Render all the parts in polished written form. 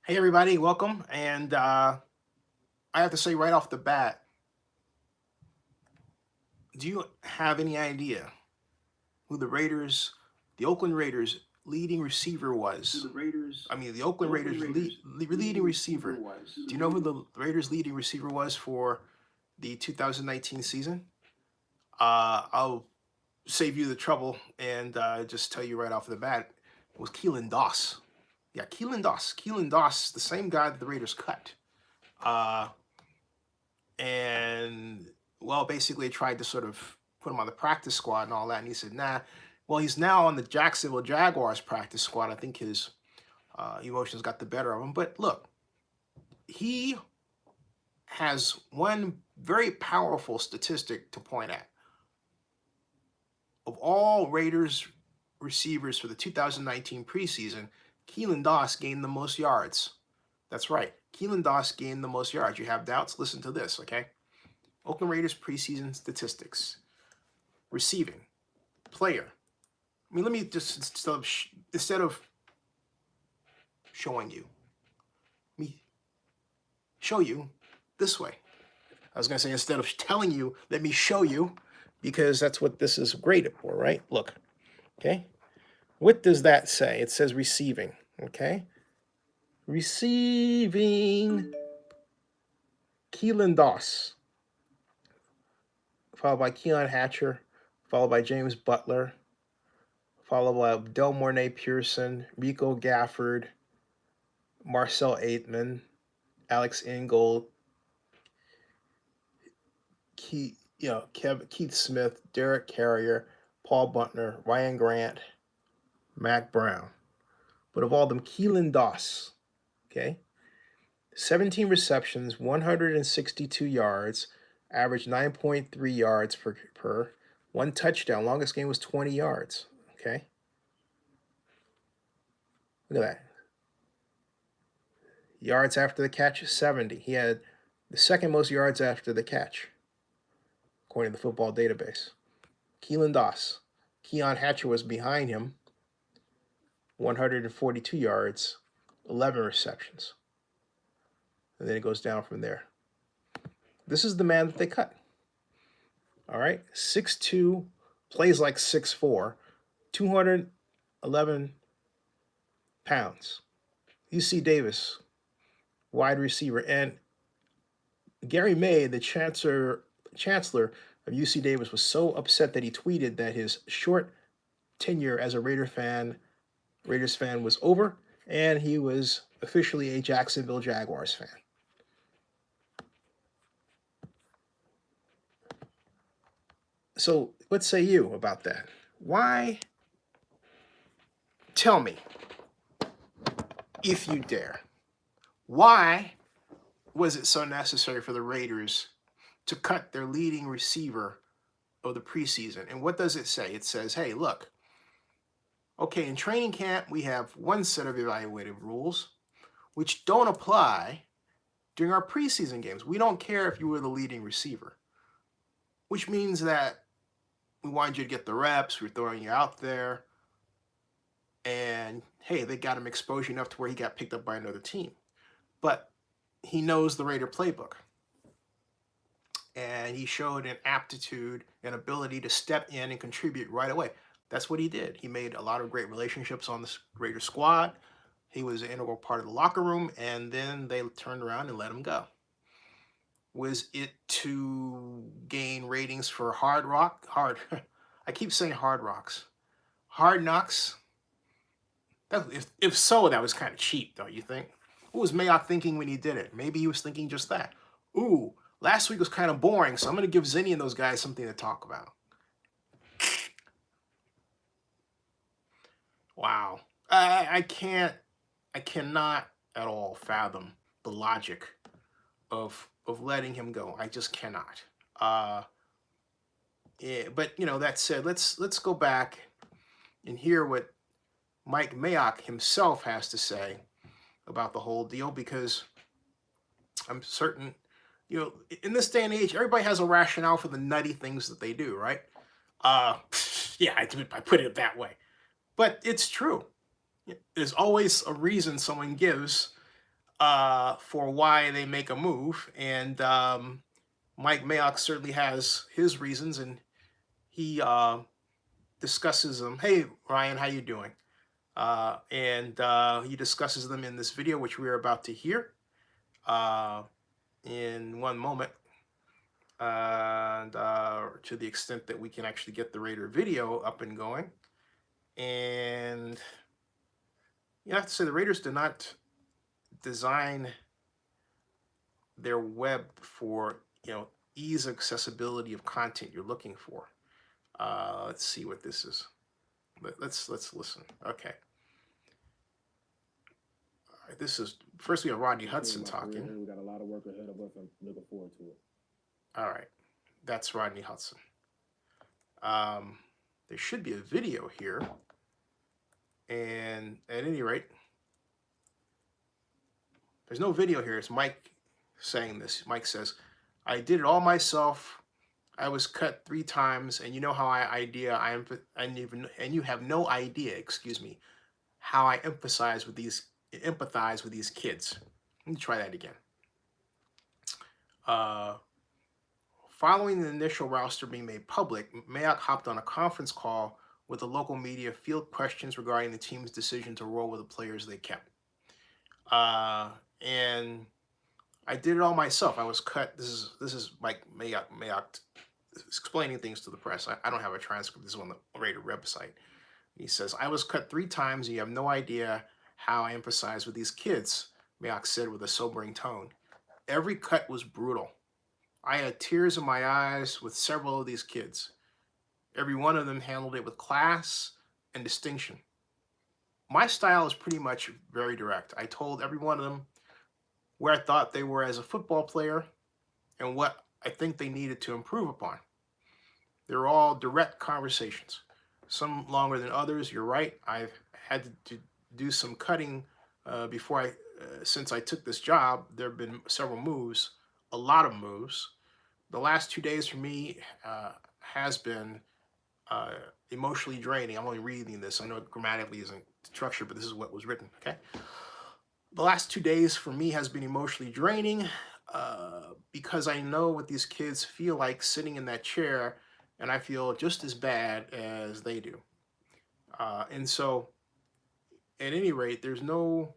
Hey everybody, welcome. And I have to say right off the bat, do you have any idea who the Oakland Raiders leading receiver was? I mean, the Oakland Raiders leading receiver. Do you know who the Raiders leading receiver was for the 2019 season? I'll save you the trouble and just tell you right off the bat, it was Keelan Doss. Yeah, Keelan Doss. Keelan Doss, the same guy that the Raiders cut. Uh, and well, basically tried to sort of put him on the practice squad and all that, and he said, "Nah." Well, he's now on the Jacksonville Jaguars practice squad. I think his emotions got the better of him. But look, he has one very powerful statistic to point at. Of all Raiders receivers for the 2019 preseason, Keelan Doss gained the most yards. That's right. Keelan Doss gained the most yards. You have doubts? Listen to this, okay? Oakland Raiders preseason statistics. Receiving. Player. I mean, let me just, instead of showing you, let me show you this way. I was going to say, instead of telling you, let me show you, because that's what this is graded for, right? Look, okay? What does that say? It says receiving, okay? Receiving. Keelan Doss, followed by Keon Hatcher, followed by James Butler, followed by Del Mornay Pearson, Rico Gafford, Marcel Aitman, Alex Ingold, Keith Smith, Derek Carrier, Paul Buntner, Ryan Grant, Mac Brown. But of all them, Keelan Doss, okay, 17 receptions, 162 yards, average 9.3 yards per, one touchdown. Longest game was 20 yards, okay? Look at that. Yards after the catch, 70. He had the second most yards after the catch, according to the football database. Keelan Doss. Keon Hatcher was behind him, 142 yards, 11 receptions. And then it goes down from there. This is the man that they cut. All right? 6'2", plays like 6'4", 211 pounds. UC Davis, wide receiver. And Gary May, the chancellor of UC Davis, was so upset that he tweeted that his short tenure as a Raiders fan was over, and he was officially a Jacksonville Jaguars fan. So what say you about that? Why? Tell me, if you dare, why was it so necessary for the Raiders to cut their leading receiver of the preseason? And what does it say? It says, hey, look, okay, in training camp, we have one set of evaluative rules which don't apply during our preseason games. We don't care if you were the leading receiver, which means that we wanted you to get the reps. We're throwing you out there. And, hey, they got him exposure enough to where he got picked up by another team. But he knows the Raider playbook. And he showed an aptitude and ability to step in and contribute right away. That's what he did. He made a lot of great relationships on the Raider squad. He was an integral part of the locker room, and then they turned around and let him go. Was it to gain ratings for I keep saying Hard Rocks. Hard Knocks? If so, that was kind of cheap, don't you think? What was Mayock thinking when he did it? Maybe he was thinking just that. Ooh, last week was kind of boring, so I'm going to give Zinni and those guys something to talk about. Wow. I cannot at all fathom the logic of letting him go. I just cannot. Yeah, but that said, let's go back and hear what Mike Mayock himself has to say about the whole deal, because I'm certain, in this day and age, everybody has a rationale for the nutty things that they do, right? Yeah, I put it that way. But it's true. There's always a reason someone gives for why they make a move. And Mike Mayock certainly has his reasons, and he discusses them. Hey, Ryan, how you doing? And he discusses them in this video, which we're about to hear in one moment. And to the extent that we can actually get the Raider video up and going. And you have to say the Raiders did not design their web for, ease of accessibility of content you're looking for. Let's see what this is. Let's listen. Okay. All right, this is first we have Rodney Hudson talking. We got a lot of work ahead of us. I'm looking forward to it. All right, that's Rodney Hudson. There should be a video here, and at any rate, there's no video here. It's Mike saying this. Mike says, "I did it all myself. I was cut 3 times, and you know how and you have no idea, excuse me, how I empathize with these kids." Let me try that again. Following the initial roster being made public, Mayock hopped on a conference call with the local media, field questions regarding the team's decision to roll with the players they kept. And I did it all myself. I was cut. This is Mike Mayock explaining things to the press. I don't have a transcript. This is on the Raider website. He says, "I was cut 3 times, and you have no idea how I empathize with these kids," Mayock said with a sobering tone. "Every cut was brutal. I had tears in my eyes with several of these kids. Every one of them handled it with class and distinction. My style is pretty much very direct. I told every one of them where I thought they were as a football player and what I think they needed to improve upon. They were all direct conversations, some longer than others. You're right. I've had to do some cutting since I took this job. There have been several moves, a lot of moves. The last 2 days for me has been emotionally draining." I'm only reading this. I know it grammatically isn't structured, but this is what was written, okay? "The last 2 days for me has been emotionally draining because I know what these kids feel like sitting in that chair, and I feel just as bad as they do." And so, at any rate, there's no...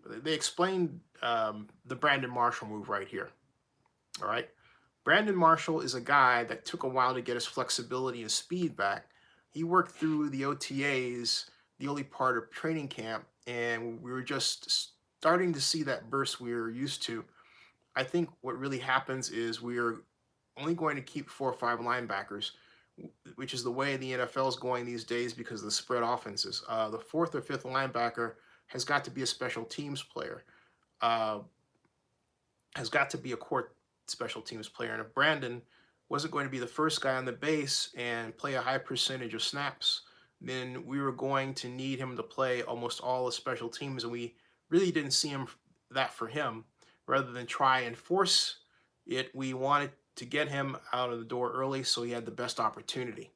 they explained the Brandon Marshall move right here. All right. Brandon Marshall is a guy that took a while to get his flexibility and speed back. He worked through the OTAs, the early part of training camp, and we were just starting to see that burst we were used to. I think what really happens is we are only going to keep 4 or 5 linebackers, which is the way the NFL is going these days because of the spread offenses. The 4th or 5th linebacker has got to be a special teams player, has got to be a core special teams player. And if Brandon wasn't going to be the first guy on the base and play a high percentage of snaps, then we were going to need him to play almost all the special teams. And we really didn't see that for him. Rather than try and force it, we wanted to get him out of the door early so he had the best opportunity.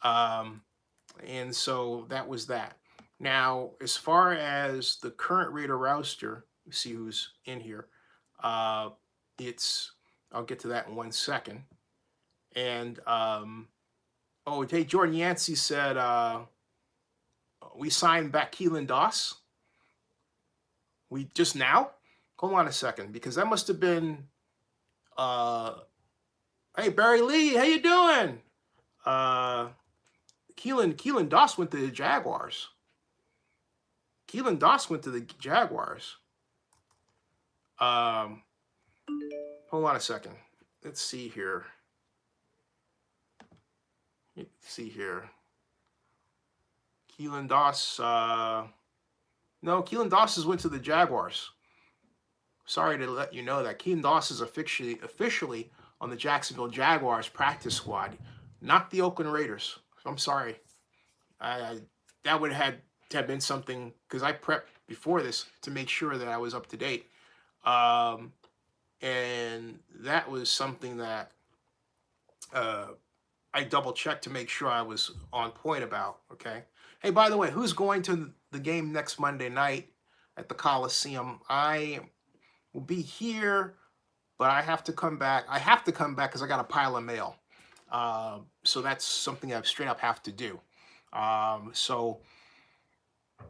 And so that was that. Now, as far as the current Raider roster, you see who's in here. I'll get to that in 1 second. And, hey, Jordan Yancey said, we signed back Keelan Doss. We just now? Hold on a second, because that must have been, hey, Barry Lee, how you doing? Keelan Doss went to the Jaguars. Keelan Doss went to the Jaguars. Hold on a second. Let's see here. Keelan Doss. No, Keelan Doss went to the Jaguars. Sorry to let you know that Keelan Doss is officially on the Jacksonville Jaguars practice squad, not the Oakland Raiders. I'm sorry. That would have been something, because I prepped before this to make sure that I was up to date. And that was something that I double checked to make sure I was on point about, okay? Hey, by the way, who's going to the game next Monday night at the Coliseum. I will be here, but I have to come back. I have to come back because I got a pile of mail. So that's something I straight up have to do. So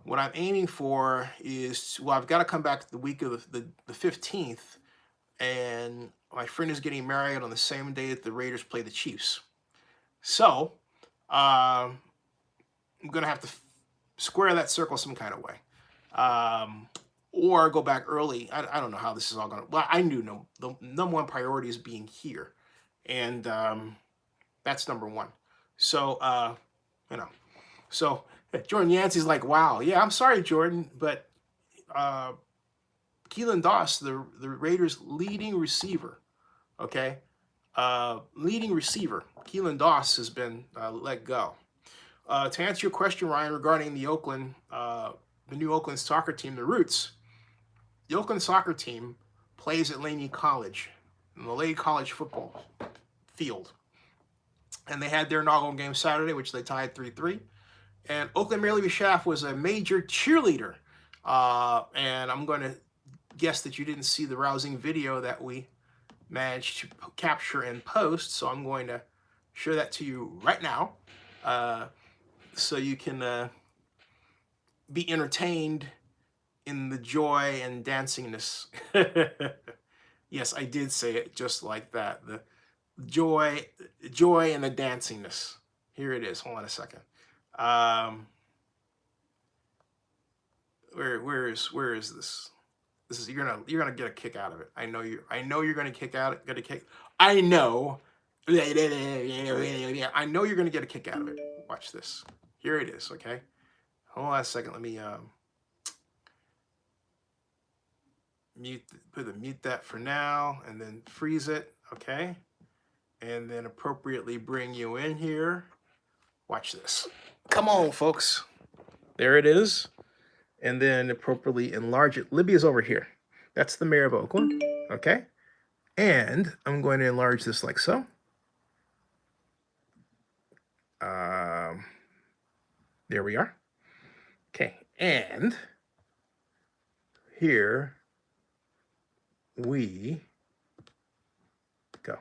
what I'm aiming for is, well, I've got to come back the week of the 15th, and my friend is getting married on the same day that the Raiders play the Chiefs. So I'm going to have to square that circle some kind of way. Or go back early. I don't know how this is all going to, well, I knew the number one priority is being here. And that's number one. So, so Jordan Yancey's like, wow, yeah, I'm sorry, Jordan, but Keelan Doss, the Raiders' leading receiver, okay, leading receiver, Keelan Doss has been let go. To answer your question, Ryan, regarding the new Oakland soccer team, the Roots, the Oakland soccer team plays at Laney College, in the Laney College football field. And they had their inaugural game Saturday, which they tied 3-3. And Oakland Mary Lee Schaff was a major cheerleader. And I'm going to guess that you didn't see the rousing video that we managed to capture and post. So I'm going to show that to you right now, so you can be entertained in the joy and dancingness. Yes, I did say it just like that. The joy and the dancingness. Here it is. Hold on a second. Where is this? This is you're gonna get a kick out of it. I know you're gonna kick out it. I know. I know you're gonna get a kick out of it. Watch this. Here it is. Okay. Hold on a second. Let me mute that for now, and then freeze it. Okay. And then appropriately bring you in here. Watch this. Come on, folks. There it is. And then appropriately enlarge it. Libby is over here. That's the mayor of Oakland. Okay. And I'm going to enlarge this like so. There we are. Okay. And here we go.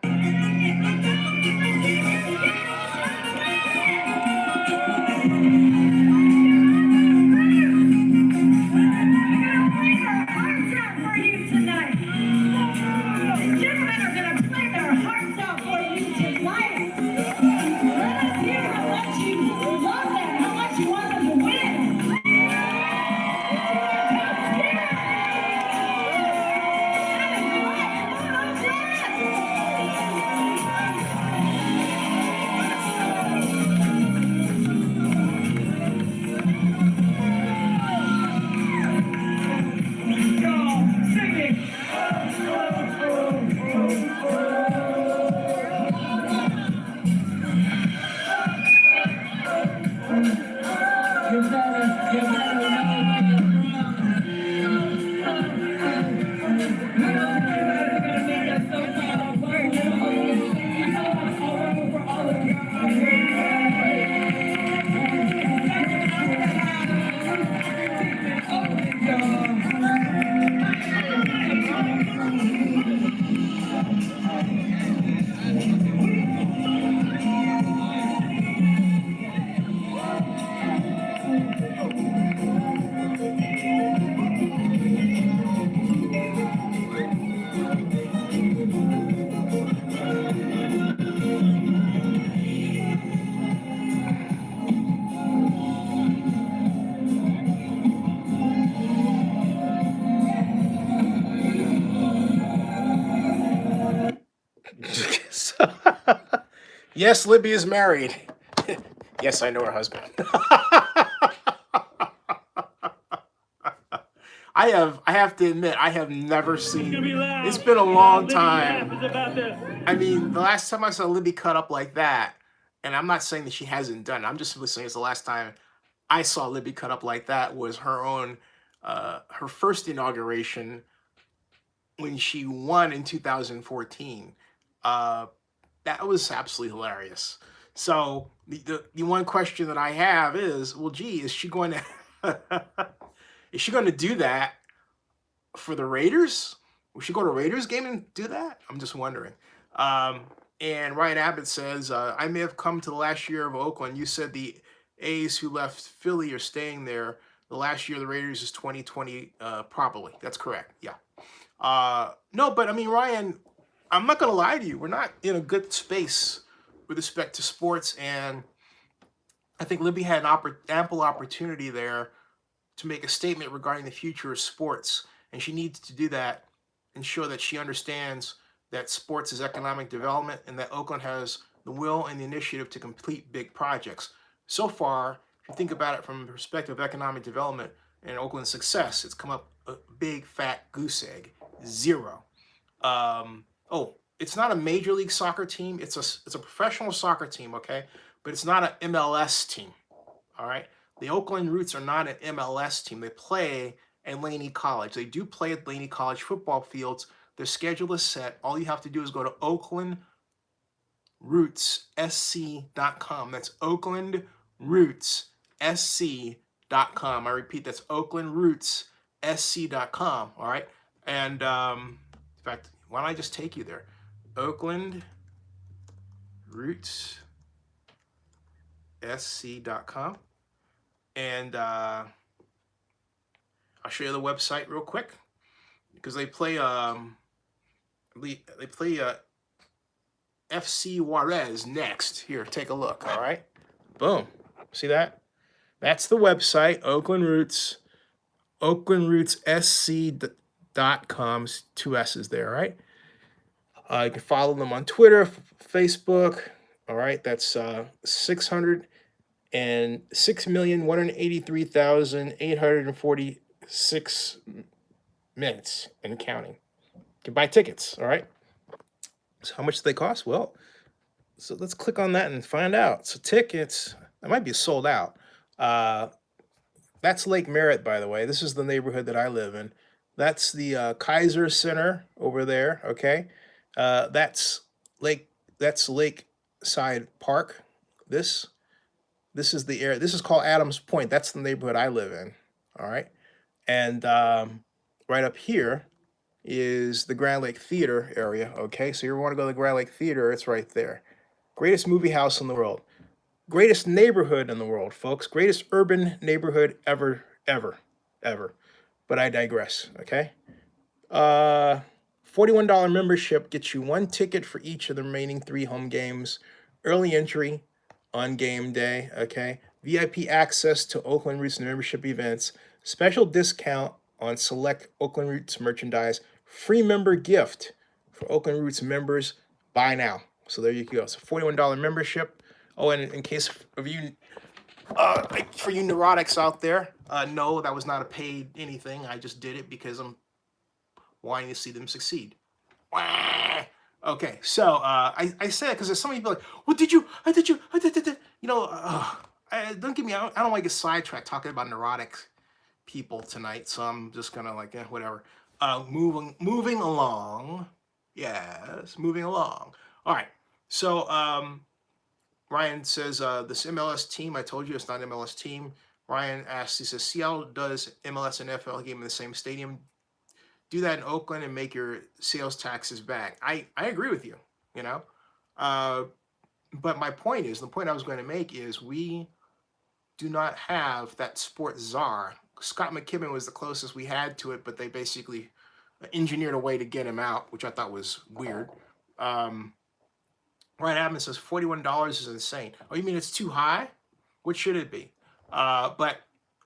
So, yes, Libby is married. Yes, I know her husband. I have to admit, I have never seen. It's been a long time. I mean, the last time I saw Libby cut up like that, and I'm not saying that she hasn't done it, I'm just simply saying it's the last time I saw Libby cut up like that was her first inauguration when she won in 2014. That was absolutely hilarious. So the one question that I have is, well, gee, is she going to Is she going to do that for the Raiders? Will she go to Raiders game and do that? I'm just wondering. Um, and Ryan Abbott says, I may have come to the last year of Oakland. You said the A's who left Philly are staying there. The last year of the Raiders is 2020, probably. That's correct. Yeah. No, but I mean, Ryan, I'm not going to lie to you. We're not in a good space with respect to sports. And I think Libby had an ample opportunity there to make a statement regarding the future of sports. And she needs to do that and show that she understands that sports is economic development and that Oakland has the will and the initiative to complete big projects. So far, if you think about it from the perspective of economic development and Oakland's success, it's come up a big fat goose egg. Zero. Oh, it's not a major league soccer team. It's a professional soccer team, okay? But it's not an MLS team. All right. The Oakland Roots are not an MLS team. They play at Laney College. They do play at Laney College football fields. Their schedule is set. All you have to do is go to OaklandRootsSC.com. That's OaklandRootsSC.com. I repeat, that's OaklandRootsSC.com. All right. And in fact, why don't I just take you there? OaklandRootsSC.com. And I'll show you the website real quick because they play FC Juarez next. Here, take a look. All right, boom. See that? That's the website. Oakland Roots, OaklandRootsSC.com. 2 S's there. All right. You can follow them on Twitter, Facebook. All right, that's 606,183,846 minutes and counting. You can buy tickets, all right? So how much do they cost? Well, so let's click on that and find out. So tickets, that might be sold out. That's Lake Merritt, by the way. This is the neighborhood that I live in. That's the Kaiser Center over there, okay? That's Lakeside Park. This is the area. This is called Adams Point. That's the neighborhood I live in. All right. And right up here is the Grand Lake Theater area. Okay. So you want to go to the Grand Lake Theater, it's right there. Greatest movie house in the world. Greatest neighborhood in the world, folks. Greatest urban neighborhood ever. But I digress. Okay. $41 membership gets you 1 ticket for each of the remaining 3 home games. Early entry on game day, okay? VIP access to Oakland Roots membership events. Special discount on select Oakland Roots merchandise. Free member gift for Oakland Roots members. Buy now. So there you go. So $41 membership. Oh, and in case of you, for you neurotics out there, no, that was not a paid anything. I just did it because I'm wanting to see them succeed. Okay, so I say it because there's so many people like, well, did you? I did. You know, don't get me. I don't want to get sidetracked talking about neurotic people tonight. So I'm just gonna like, whatever. Moving along. Yes, moving along. All right. So Ryan says this MLS team. I told you it's not an MLS team. Ryan asks. He says Seattle does MLS and NFL game in the same stadium. Do that in Oakland and make your sales taxes back. I agree with you, you know. But my point is, the point I was going to make is we do not have that sports czar. Scott McKibben was the closest we had to it, but they basically engineered a way to get him out, which I thought was weird. Ryan Abman says $41 is insane. Oh, you mean it's too high? What should it be? But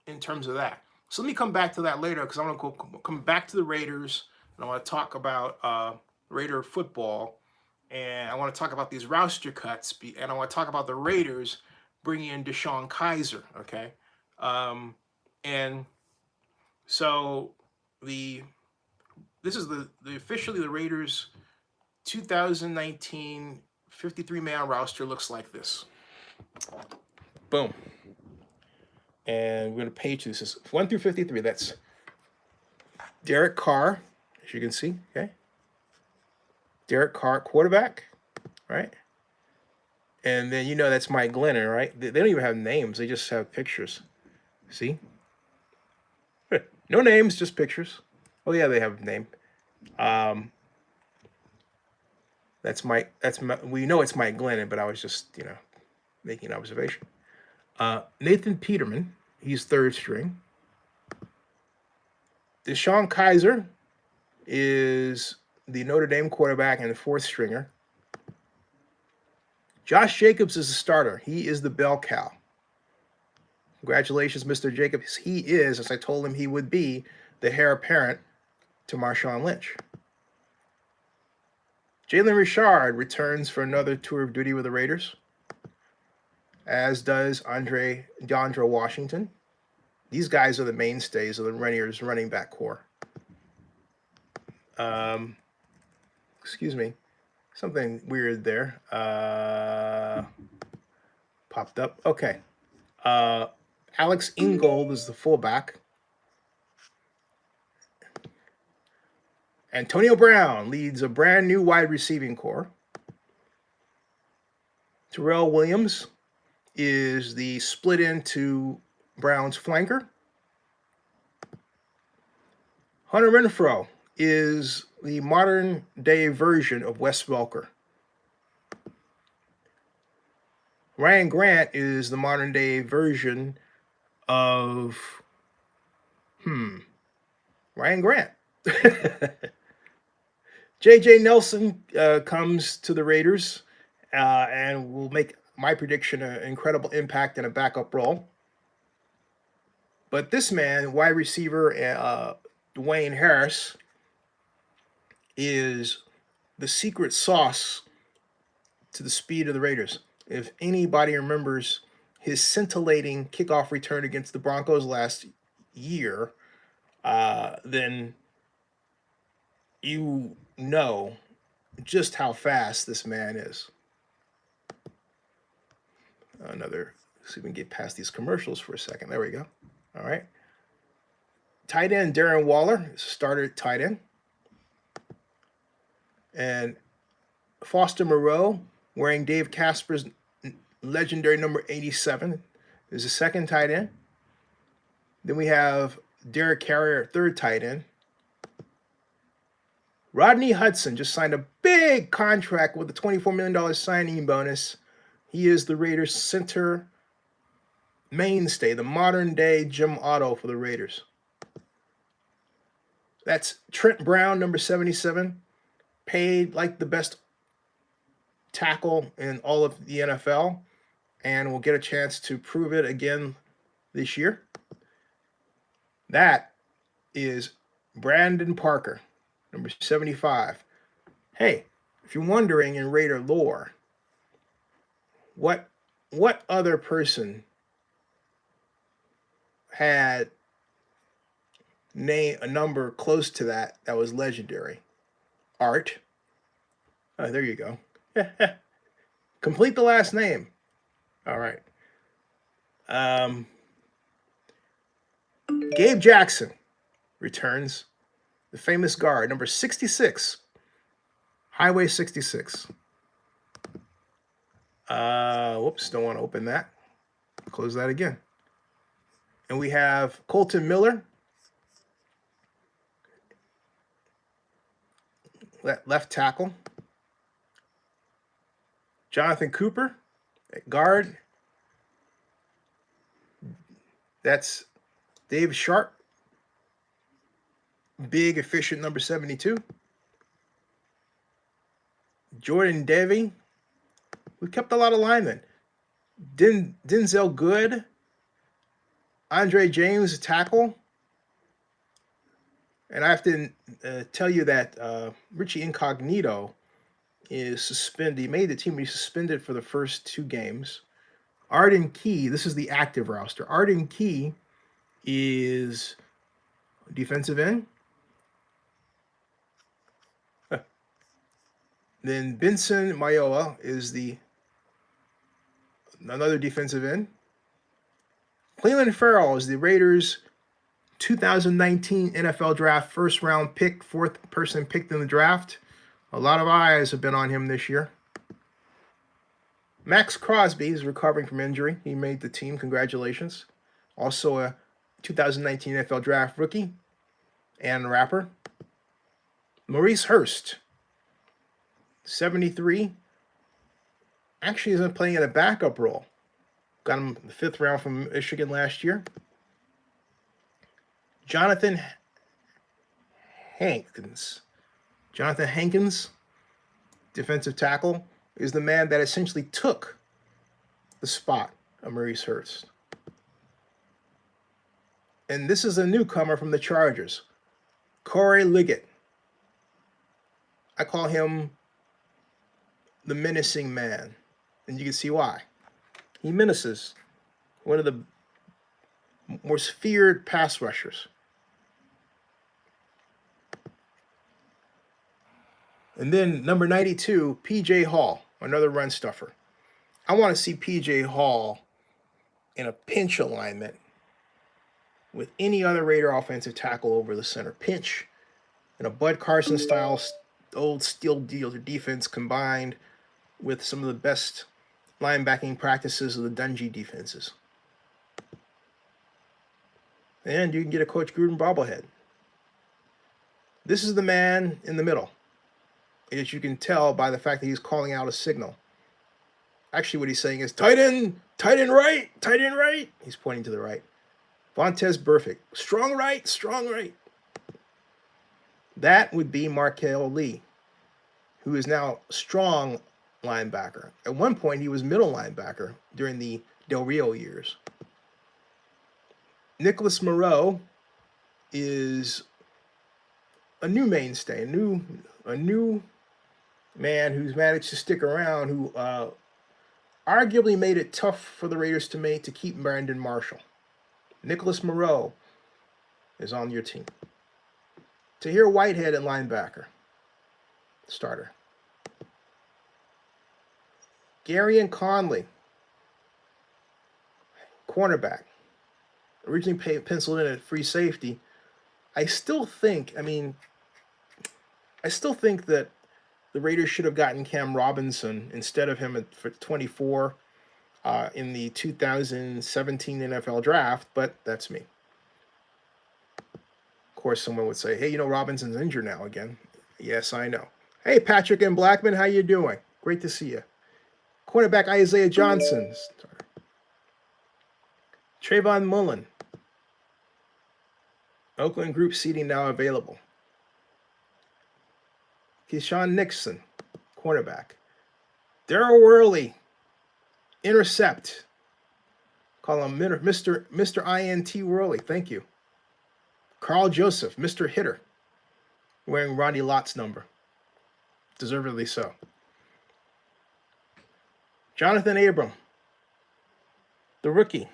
in terms of that. So let me come back to that later because I'm going to come back to the Raiders and I want to talk about Raider football and I want to talk about these roster cuts and I want to talk about the Raiders bringing in Deshaun Kaiser, okay? And so this is the officially the Raiders 2019 53-man roster looks like this. Boom. And we're going to page this is 1 through 53. That's Derek Carr, as you can see. Okay. Derek Carr, quarterback, right? And then, that's Mike Glennon, right? They don't even have names. They just have pictures. See? No names, just pictures. Oh yeah, they have a name. That's Mike. We know it's Mike Glennon, but I was just making an observation. Nathan Peterman, he's third string. Deshaun Kaiser is the Notre Dame quarterback and the fourth stringer. Josh Jacobs is the starter. He is the bell cow. Congratulations, Mr. Jacobs. He is, as I told him he would be, the heir apparent to Marshawn Lynch. Jalen Richard returns for another tour of duty with the Raiders, as does DeAndre Washington. These guys are the mainstays of the Raiders running back core. Excuse me. Something weird there. Popped up. Okay. Alex Ingold is the fullback. Antonio Brown leads a brand new wide receiving core. Terrell Williams is the split into Browns flanker. Hunter Renfrow is the modern day version of Wes Welker. Ryan Grant is the modern day version of Ryan Grant. J.J. Nelson comes to the Raiders and will make my prediction an incredible impact in a backup role. But this man, wide receiver Dwayne Harris, is the secret sauce to the speed of the Raiders. If anybody remembers his scintillating kickoff return against the Broncos last year, then you know just how fast this man is. See if we can get past these commercials for a second. There we go. All right. Tight end Darren Waller is a starter tight end. And Foster Moreau, wearing Dave Casper's legendary number 87, is a second tight end. Then we have Derek Carrier, third tight end. Rodney Hudson just signed a big contract with a $24 million signing bonus. He is the Raiders' center mainstay, the modern-day Jim Otto for the Raiders. That's Trent Brown, number 77, paid like the best tackle in all of the NFL, and will get a chance to prove it again this year. That is Brandon Parker, number 75. Hey, if you're wondering in Raider lore, what other person had a number close to that was legendary? Art. Oh, there you go. Complete the last name. All right. Gabe Jackson returns. The famous guard, number 66. Highway 66. Whoops, don't want to open that. Close that again. And we have Colton Miller, left tackle. Jonathan Cooper at guard. That's Dave Sharp, big, efficient number 72. Jordan Devey. We kept a lot of linemen. Denzel Good. Andre James, tackle. And I have to tell you that Richie Incognito is suspended. He made the team. He's suspended for the first 2 games. Arden Key, this is the active roster. Arden Key is defensive end. Then Benson Mayowa is another defensive end. Keelan Farrell is the Raiders' 2019 NFL Draft first round pick, 4th person picked in the draft. A lot of eyes have been on him this year. Max Crosby is recovering from injury. He made the team. Congratulations. Also a 2019 NFL Draft rookie and rapper. Maurice Hurst, 73. Actually isn't playing in a backup role. Got him the 5th round from Michigan last year. Jonathan Hankins, defensive tackle, is the man that essentially took the spot of Maurice Hurst. And this is a newcomer from the Chargers, Corey Liggett. I call him the menacing man, and you can see why. He menaces one of the most feared pass rushers. And then number 92, P.J. Hall, another run stuffer. I want to see P.J. Hall in a pinch alignment with any other Raider offensive tackle over the center. Pinch in a Bud Carson style old steel defense combined with some of the best linebacking practices of the Dungy defenses. And you can get a Coach Gruden bobblehead. This is the man in the middle, as you can tell by the fact that he's calling out a signal. Actually, what he's saying is, tight end right, tight end right. He's pointing to the right. Vontez Burfict, strong right, strong right. That would be Markel Lee, who is now strong linebacker. At one point, he was middle linebacker during the Del Rio years. Nicholas Moreau is a new mainstay, a new man who's managed to stick around, who arguably made it tough for the Raiders to keep Brandon Marshall. Nicholas Moreau is on your team. Tahir Whitehead at linebacker, starter. Gary and Conley, cornerback, originally penciled in at free safety. I still think that the Raiders should have gotten Cam Robinson instead of him for 24 in the 2017 NFL draft, but that's me. Of course, someone would say, hey, Robinson's injured now again. Yes, I know. Hey, Patrick and Blackman, how you doing? Great to see you. Cornerback Isaiah Johnson. Trayvon Mullen. Oakland group seating now available. Keyshawn Nixon, cornerback. Daryl Worley, intercept. Call him Mr. INT Worley. Thank you. Carl Joseph, Mr. Hitter, wearing Ronnie Lott's number. Deservedly so. Jonathan Abram, the rookie,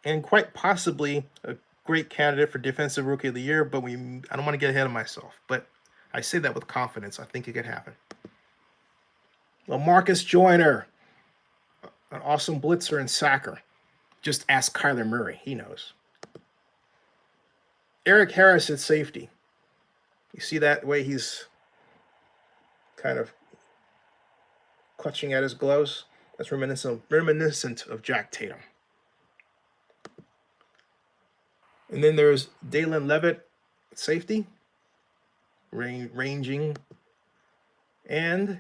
and quite possibly a great candidate for Defensive Rookie of the Year, but I don't want to get ahead of myself, but I say that with confidence. I think it could happen. LaMarcus Joyner, an awesome blitzer and sacker. Just ask Kyler Murray. He knows. Eric Harris at safety. You see that way he's kind of clutching at his gloves? That's reminiscent of Jack Tatum. And then there's Dalen Levitt at safety, ranging, and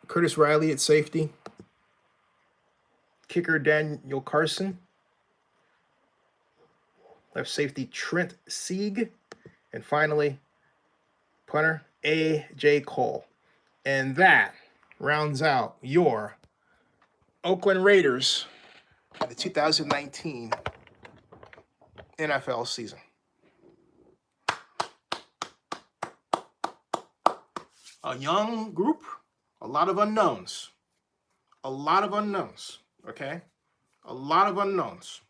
Curtis Riley at safety, kicker Daniel Carson, left safety Trent Sieg, and finally punter A.J. Cole. And that rounds out your Oakland Raiders for the 2019 NFL season. A young group, a lot of unknowns. Okay? A lot of unknowns.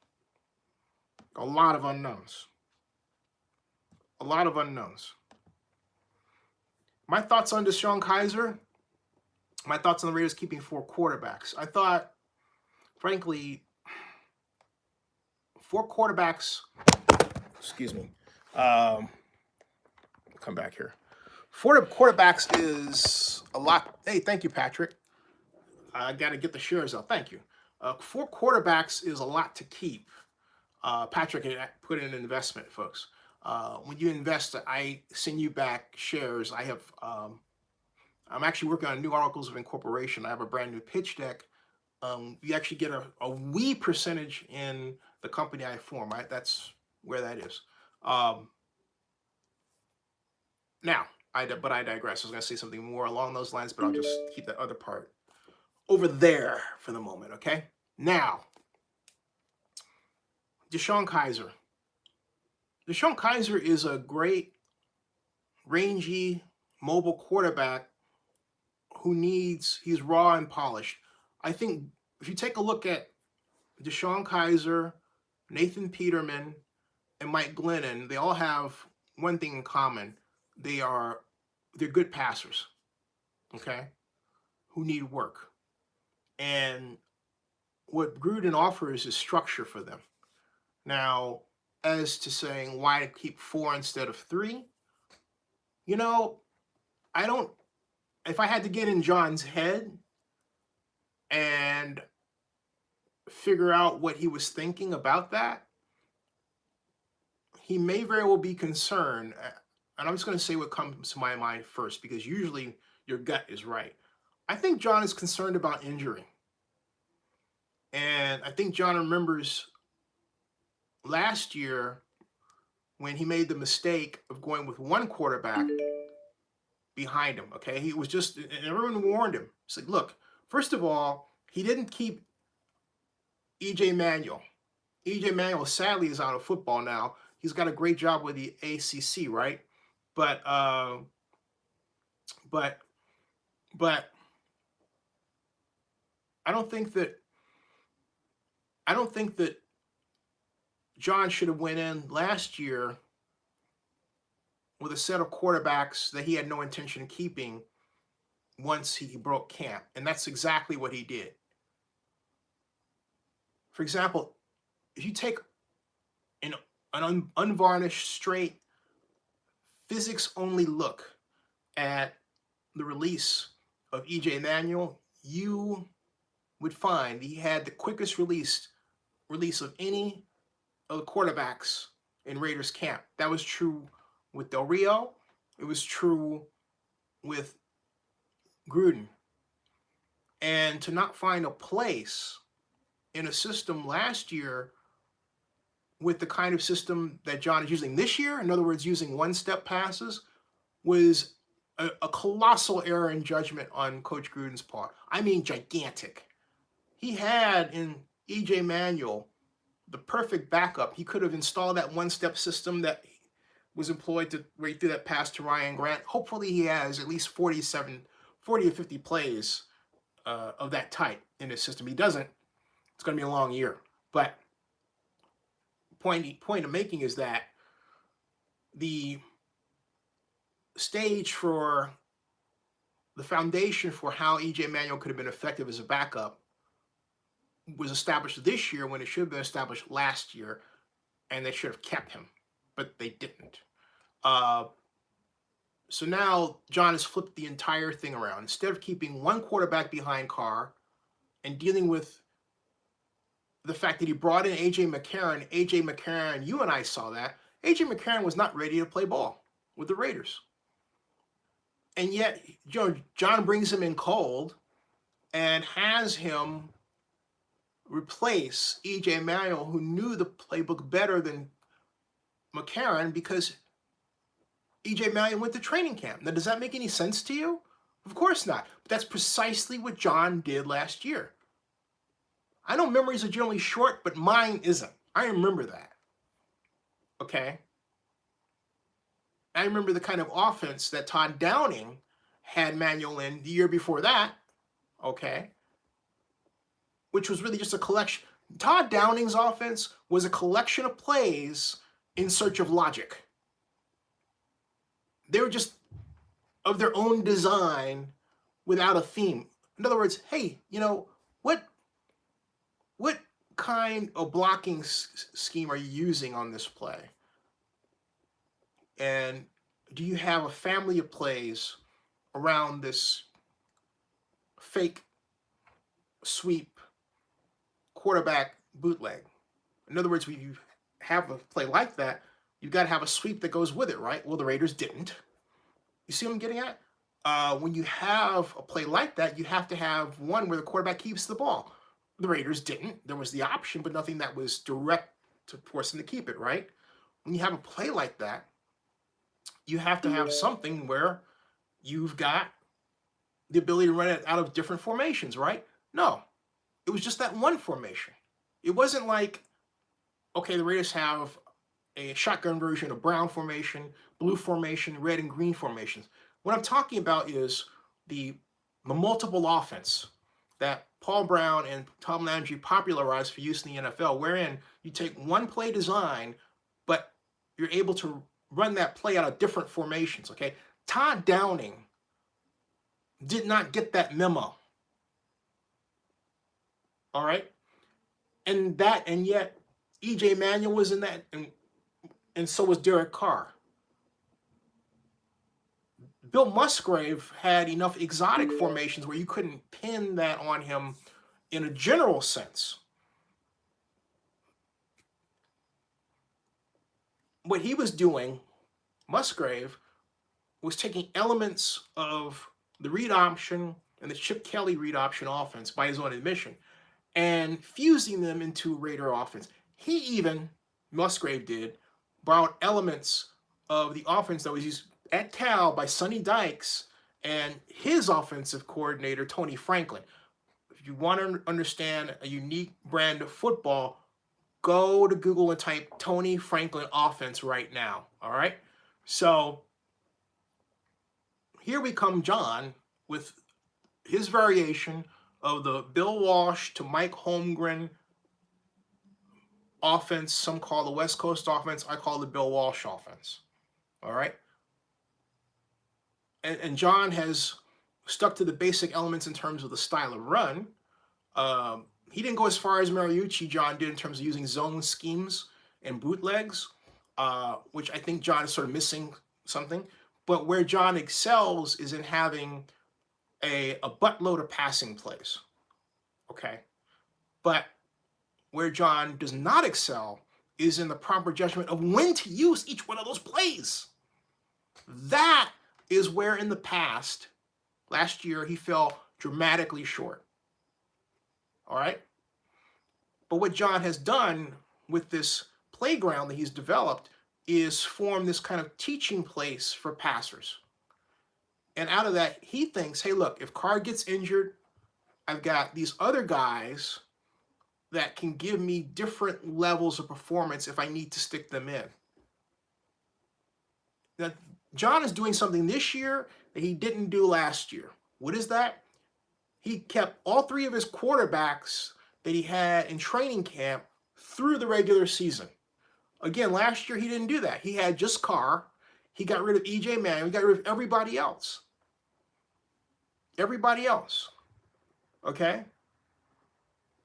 My thoughts on Deshaun Kaiser, my thoughts on the Raiders keeping 4 quarterbacks. I thought, frankly, 4 quarterbacks, come back here. 4 quarterbacks is a lot. Hey, thank you, Patrick. I got to get the shares out. Thank you. Four quarterbacks is a lot to keep. Patrick had put in an investment, folks. When you invest, I send you back shares. I'm actually working on new articles of incorporation. I have a brand new pitch deck. You actually get a wee percentage in the company I form. That's where that is. Now, but I digress. I was going to say something more along those lines, but I'll just keep that other part over there for the moment, okay? Now, DeShone Kizer. DeShone Kizer is a great, rangy, mobile quarterback he's raw and polished. I think if you take a look at DeShone Kizer, Nathan Peterman, and Mike Glennon, they all have one thing in common. They're good passers, okay, who need work. And what Gruden offers is structure for them. Now, as to saying why to keep 4 instead of 3, I don't, if I had to get in John's head and figure out what he was thinking about that, he may very well be concerned. And I'm just going to say what comes to my mind first, because usually your gut is right. I think John is concerned about injury. And I think John remembers last year when he made the mistake of going with one quarterback behind him. Okay. He was just, and everyone warned him. It's like, look, first of all, he didn't keep EJ Manuel. EJ Manuel sadly is out of football now. He's got a great job with the ACC, right? But I don't think that John should have went in last year with a set of quarterbacks that he had no intention of keeping once he broke camp, and that's exactly what he did. For example, if you take an unvarnished, straight, physics-only look at the release of EJ Manuel, you would find he had the quickest release of any of the quarterbacks in Raiders camp. That was true with Del Rio. It was true with Gruden. And to not find a place in a system last year with the kind of system that John is using this year, in other words, using one-step passes, was a colossal error in judgment on Coach Gruden's part. I mean, gigantic. He had in EJ Manuel the perfect backup. He could have installed that one-step system that was employed to where he threw that pass to Ryan Grant. Hopefully he has at least 40 or 50 plays of that type in his system. He doesn't, it's going to be a long year. But point I'm making is that the stage for the foundation for how EJ Manuel could have been effective as a backup was established this year when it should have been established last year, and they should have kept him, but they didn't. So now John has flipped the entire thing around. Instead of keeping one quarterback behind Carr and dealing with the fact that he brought in A.J. McCarron, you and I saw that. A.J. McCarron was not ready to play ball with the Raiders. And yet, John brings him in cold and has him replace E.J. Manuel, who knew the playbook better than McCarron because E.J. Manuel went to training camp. Now, does that make any sense to you? Of course not. But that's precisely what John did last year. I know memories are generally short, but mine isn't. I remember that. Okay? I remember the kind of offense that Todd Downing had Manuel in the year before that. Okay? Which was really just a collection. Todd Downing's offense was a collection of plays in search of logic. They were just of their own design without a theme. In other words, hey, what kind of blocking scheme are you using on this play? And do you have a family of plays around this fake sweep quarterback bootleg. In other words, when you have a play like that, you've got to have a sweep that goes with it, right? Well, the Raiders didn't. You see what I'm getting at? When you have a play like that, you have to have one where the quarterback keeps the ball. The Raiders didn't. There was the option, but nothing that was direct to force them to keep it, right? When you have a play like that, you have to have something where you've got the ability to run it out of different formations, right? No, it was just that one formation. It wasn't like, okay, the Raiders have a shotgun version of brown formation, blue formation, red and green formations. What I'm talking about is the multiple offense that Paul Brown and Tom Landry popularized for use in the NFL, wherein you take one play design, but you're able to run that play out of different formations, okay? Todd Downing did not get that memo. All right? And yet E.J. Manuel was in that, and so was Derek Carr. Bill Musgrave had enough exotic formations where you couldn't pin that on him in a general sense. What he was doing, Musgrave, was taking elements of the read option and the Chip Kelly read option offense, by his own admission, and fusing them into Raider offense. He even, Musgrave did, borrowed elements of the offense that was used at Cal by Sonny Dykes and his offensive coordinator, Tony Franklin. If you want to understand a unique brand of football, go to Google and type Tony Franklin offense right now, all right? So here we come, John, with his variation of the Bill Walsh to Mike Holmgren offense. Some call the West Coast offense. I call the Bill Walsh offense. All right. And John has stuck to the basic elements in terms of the style of run. He didn't go as far as Mariucci, John, did in terms of using zone schemes and bootlegs, which I think John is sort of missing something. But where John excels is in having a buttload of passing plays. Okay. But where John does not excel is in the proper judgment of when to use each one of those plays. That is where in the past, last year, he fell dramatically short. All right? But what John has done with this playground that he's developed is form this kind of teaching place for passers. And out of that, he thinks, hey, look, if Carr gets injured, I've got these other guys that can give me different levels of performance if I need to stick them in. Now, John is doing something this year that he didn't do last year. What is that? He kept all three of his quarterbacks that he had in training camp through the regular season. Again, last year he didn't do that. He had just Carr. He got rid of E.J. Manuel. He got rid of everybody else. Everybody else. Okay?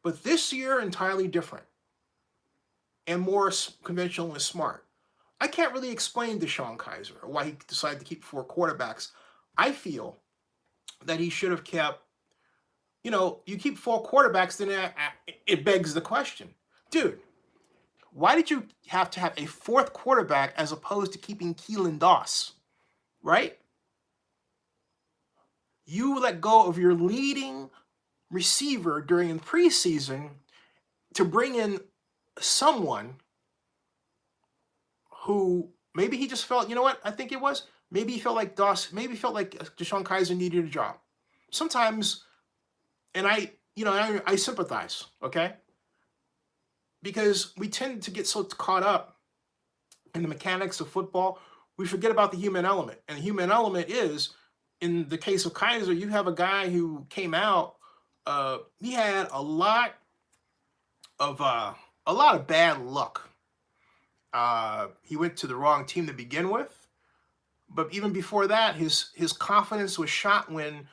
But this year, entirely different and more conventional and smart. I can't really explain DeShone Kizer or why he decided to keep 4 quarterbacks. I feel that he should have kept, you keep 4 quarterbacks, then it begs the question, dude, why did you have to have a 4th quarterback as opposed to keeping Keelan Doss, right? You let go of your leading receiver during the preseason to bring in someone who maybe he just felt, I think it was, maybe he felt like DeShone Kizer needed a job. Sometimes, and I sympathize, okay? Because we tend to get so caught up in the mechanics of football, we forget about the human element. And the human element is, in the case of Kizer, you have a guy who came out, he had a lot of bad luck. He went to the wrong team to begin with, but even before that, his confidence was shot when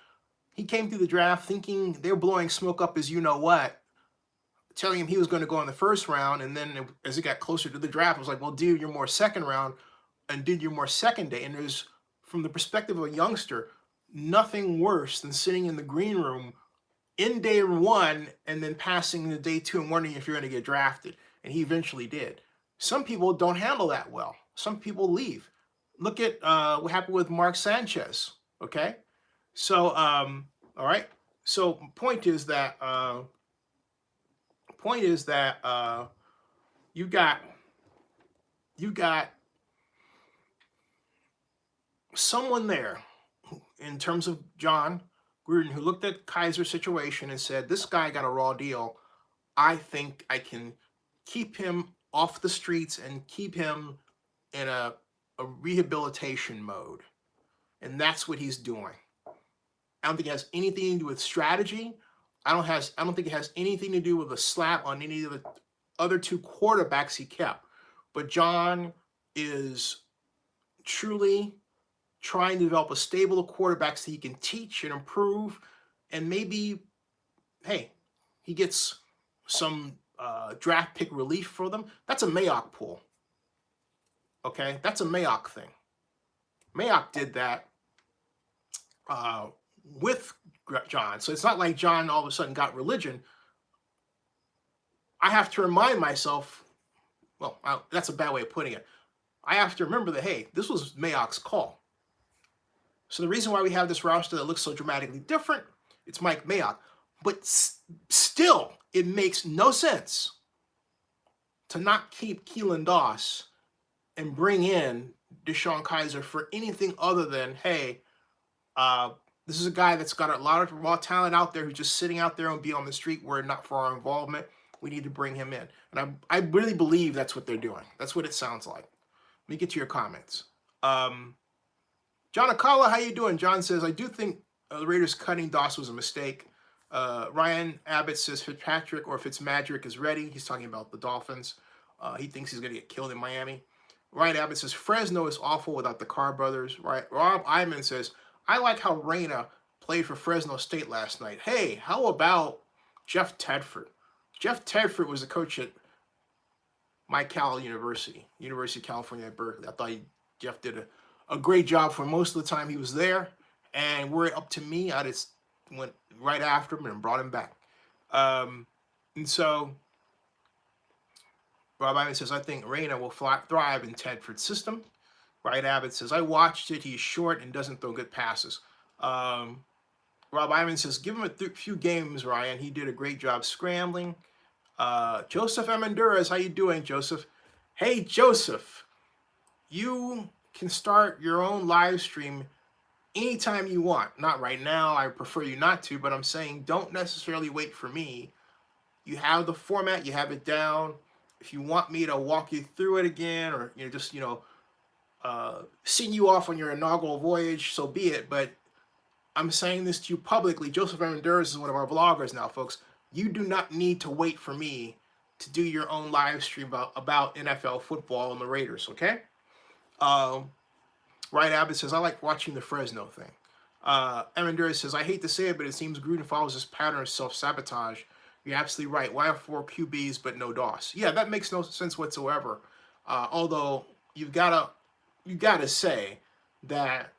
he came through the draft thinking they're blowing smoke up as what, telling him he was going to go in the first round, and then as it got closer to the draft, it was like, well, dude, you're more second round, and dude, you're more second day. And there's, from the perspective of a youngster, nothing worse than sitting in the green room in day one and then passing into day two and wondering if you're going to get drafted. And he eventually did. Some people don't handle that well. Some people leave. Look at what happened with Mark Sanchez. Okay. So, all right. So point is that you got someone there in terms of John Gruden who looked at Kaiser's situation and said, this guy got a raw deal. I think I can keep him off the streets and keep him in a rehabilitation mode. And that's what he's doing. I don't think it has anything to do with strategy. I don't think it has anything to do with a slap on any of the other two quarterbacks he kept. But John is truly trying to develop a stable of quarterbacks that he can teach and improve, and maybe, hey, he gets some draft pick relief for them. That's a Mayock pull. Okay, that's a Mayock thing. Mayock did that with John, so it's not like John all of a sudden got religion. I have to remind myself, well, that's a bad way of putting it. I have to remember that, hey, this was Mayock's call. So the reason why we have this roster that looks so dramatically different, it's Mike Mayock. But still, it makes no sense to not keep Keelan Doss and bring in Deshaun Kaiser for anything other than, hey, this is a guy that's got a lot of raw talent out there who's just sitting out there and be on the street where not for our involvement. We need to bring him in. And I really believe that's what they're doing. That's what it sounds like. Let me get to your comments. John Akala, how you doing? John says, I do think the Raiders cutting Doss was a mistake. Ryan Abbott says Fitzpatrick or Fitzmagic is ready. He's talking about the Dolphins. He thinks he's going to get killed in Miami. Ryan Abbott says Fresno is awful without the Carr brothers. Right? Rob Iman says, I like how Reyna played for Fresno State last night. Hey, how about Jeff Tedford? Jeff Tedford was the coach at my Cal University of California at Berkeley. I thought Jeff did a great job for most of the time he was there. And were it up to me, I just went right after him and brought him back. And so Rob Iman says, I think Reyna will thrive in Tedford's system. Ryan Abbott says, I watched it. He's short and doesn't throw good passes. Rob Iman says, give him a few games, Ryan. He did a great job scrambling. Joseph Amenduras, how you doing, Joseph? Hey, Joseph, you can start your own live stream anytime you want. Not right now. I prefer you not to, but I'm saying don't necessarily wait for me. You have the format. You have it down. If you want me to walk you through it again or just send you off on your inaugural voyage, so be it. But I'm saying this to you publicly. Joseph Amenduras is one of our vloggers now, folks. You do not need to wait for me to do your own live stream about NFL football and the Raiders, okay? Wright Abbott says, I like watching the Fresno thing. Amenduras says, I hate to say it, but it seems Gruden follows this pattern of self-sabotage. You're absolutely right. Why have 4 QBs but no Doss? Yeah, that makes no sense whatsoever. Although you've got to say that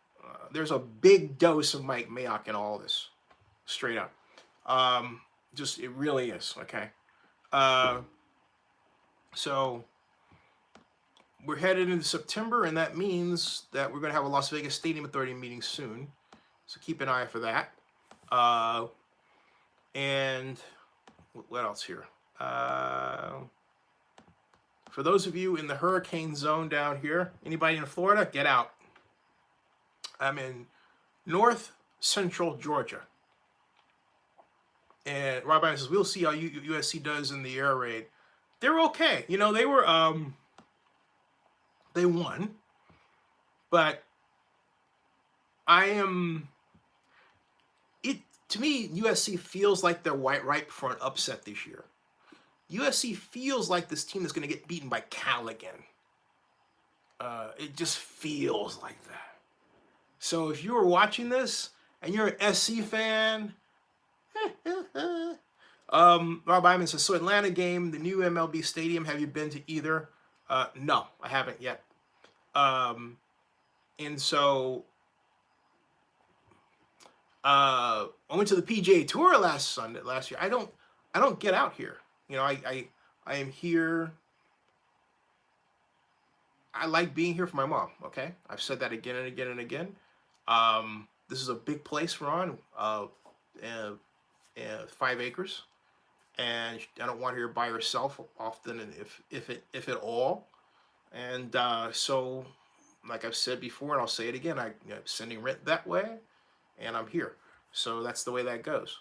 there's a big dose of Mike Mayock in all this, straight up. It really is, okay? So we're headed into September, and that means that we're going to have a Las Vegas Stadium Authority meeting soon. So keep an eye for that. And what else here? For those of you in the hurricane zone down here, anybody in Florida, get out. I'm in north central Georgia. And Rob Iman says, we'll see how USC does in the air raid. They're okay. They were, they won. But to me, USC feels like they're ripe for an upset this year. USC feels like this team is going to get beaten by Cal again. It just feels like that. So if you were watching this and you're an SC fan, Rob Iman says, so Atlanta game, the new MLB stadium, have you been to either? No, I haven't yet. And so I went to the PGA Tour last year. I don't get out here. You know, I am here. I like being here for my mom. Okay, I've said that again and again and again. This is a big place we're on. 5 acres, and I don't want her by herself often, and if at all. And so, like I've said before, and I'll say it again, I'm sending rent that way, and I'm here. So that's the way that goes.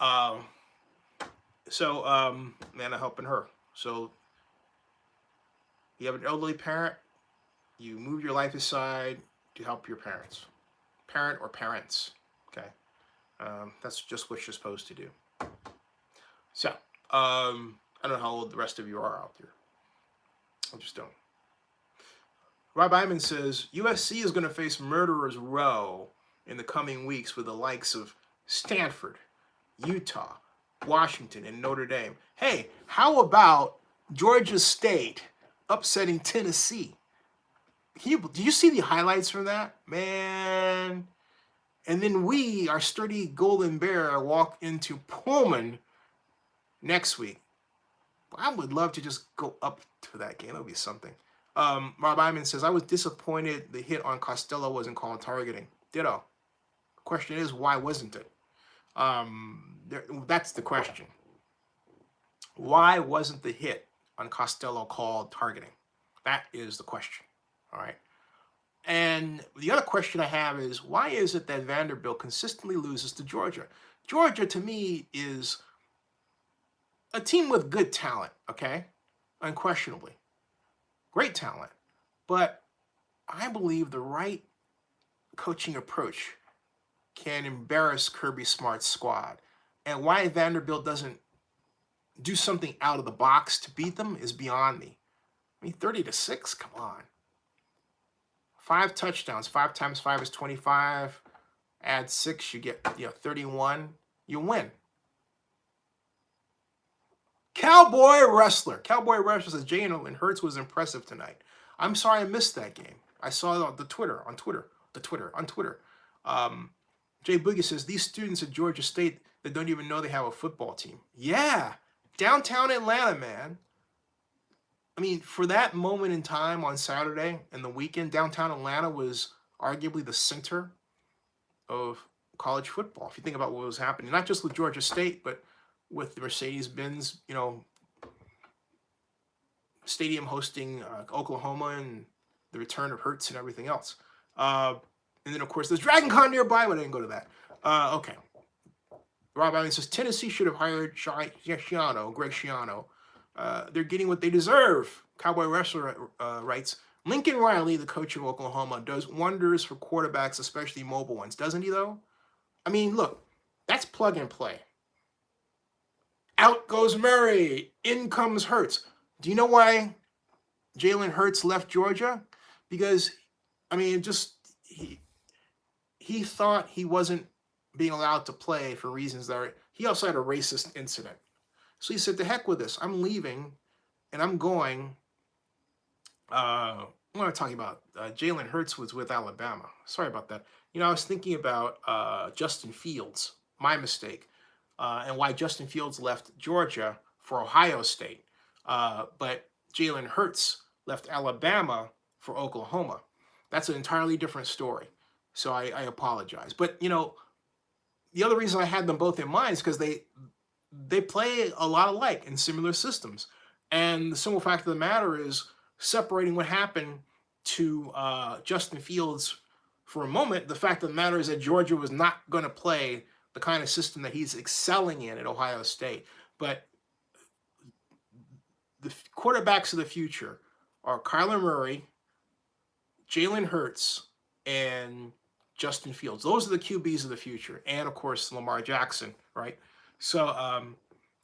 Um, and I'm helping her. So you have an elderly parent, you move your life aside to help your parent or parents. Okay, that's just what you're supposed to do. So I don't know how old the rest of you are out there. I just don't. Rob Iman says USC is going to face murderers row in the coming weeks with the likes of Stanford, Utah, Washington, and Notre Dame. Hey, how about Georgia State upsetting Tennessee? Do you see the highlights from that? Man. And then we, our sturdy Golden Bear, walk into Pullman next week. I would love to just go up to that game. That would be something. Rob Iman says, I was disappointed the hit on Costello wasn't called targeting. Ditto. The question is, why wasn't it? That's the question. Why wasn't the hit on Costello called targeting? That is the question. All right. And the other question I have is, why is it that Vanderbilt consistently loses to Georgia? Georgia, to me, is a team with good talent, okay? Unquestionably. Great talent. But I believe the right coaching approach can embarrass Kirby Smart's squad. And why Vanderbilt doesn't do something out of the box to beat them is beyond me. I mean, 30-6, come on. 5 touchdowns, 5 times 5 is 25. Add 6, you get 31. You win. Cowboy Wrestler says Jalen Hurts was impressive tonight. I'm sorry I missed that game. I saw it on Twitter. Jay Boogie says these students at Georgia State that don't even know they have a football team. Yeah, downtown Atlanta, man. I mean, for that moment in time on Saturday and the weekend, downtown Atlanta was arguably the center of college football. If you think about what was happening, not just with Georgia State, but with the Mercedes-Benz, stadium hosting Oklahoma and the return of Hurts and everything else. And then, of course, there's Dragon Con nearby, but I didn't go to that. Okay. Rob Allen says Tennessee should have hired Greg Schiano. They're getting what they deserve. Cowboy Wrestler writes, Lincoln Riley, the coach of Oklahoma, does wonders for quarterbacks, especially mobile ones. Doesn't he, though? I mean, look, that's plug and play. Out goes Murray. In comes Hurts. Do you know why Jalen Hurts left Georgia? Because, I mean, he thought he wasn't being allowed to play for reasons that he also had a racist incident. So he said, to heck with this. I'm leaving, and I'm going. What am I talking about? Jalen Hurts was with Alabama. Sorry about that. I was thinking about Justin Fields, my mistake, and why Justin Fields left Georgia for Ohio State. But Jalen Hurts left Alabama for Oklahoma. That's an entirely different story. So I apologize. But, the other reason I had them both in mind is because they play a lot alike in similar systems. And the simple fact of the matter is separating what happened to Justin Fields for a moment. The fact of the matter is that Georgia was not going to play the kind of system that he's excelling in at Ohio State. But the quarterbacks of the future are Kyler Murray, Jalen Hurts, and Justin Fields. Those are the QBs of the future. And, of course, Lamar Jackson, right? So